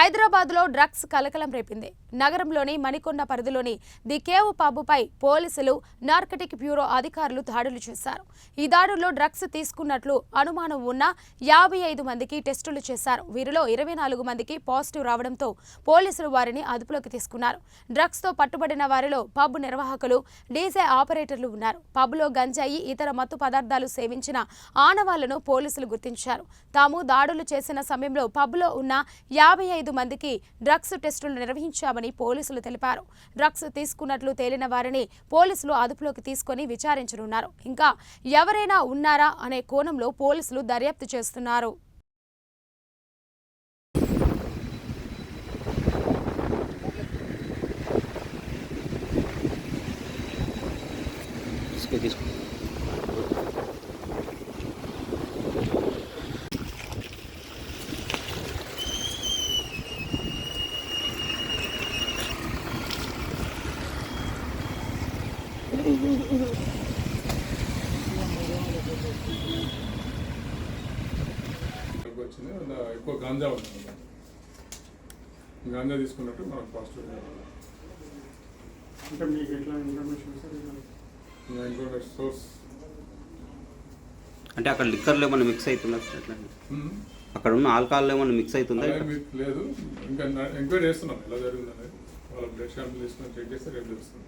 హైదరాబాద్లో డ్రగ్స్ కలకలం రేపింది. నగరంలోని మణికొండ పరిధిలోని ది కేవ్ పబ్పై పోలీసులు, నార్కటిక్ బ్యూరో అధికారులు దాడులు చేశారు. ఈ దాడుల్లో డ్రగ్స్ తీసుకున్నట్లు అనుమానం ఉన్న 55 మందికి టెస్టులు చేశారు. వీరిలో 24 మందికి పాజిటివ్ రావడంతో పోలీసులు వారిని అదుపులోకి తీసుకున్నారు. డ్రగ్స్తో పట్టుబడిన వారిలో పబ్ నిర్వాహకులు, డీజే ఆపరేటర్లు ఉన్నారు. పబ్లో గంజాయి, ఇతర మత్తు పదార్థాలు సేవించిన ఆనవాళ్లను పోలీసులు గుర్తించారు. తాము దాడులు చేసిన సమయంలో పబ్లో ఉన్న 55 మందికి డ్రగ్స్ టెస్టులు నిర్వహించామని పోలీసులు తెలిపారు. డ్రగ్స్ తీసుకున్నట్లు తేలిన వారిని పోలీసులు అదుపులోకి తీసుకొని విచారించనున్నారు. ఇంకా ఎవరైనా ఉన్నారా అనే కోణంలో పోలీసులు దర్యాప్తు చేస్తున్నారు. వచ్చింది ఎక్కువ గాంజా ఉంది. గాంజా తీసుకున్నట్టు మనకు పాజిటివ్. అంటే మీకు ఎట్లా ఇన్ఫర్మేషన్ సోర్స్ అంటే అక్కడ లిక్కర్లో ఏమైనా మిక్స్ అవుతుందా? అక్కడ ఉన్న ఆల్కహాల్ ఏమైనా మిక్స్ అవుతుందా? లేదు, ఇంకా ఎంక్వైరీ చేస్తున్నాం ఎలా జరిగిందనేది. వాళ్ళ బ్లడ్ శాంపుల్ తీసుకుని చెక్ చేస్తే రేపు తెలుస్తుంది.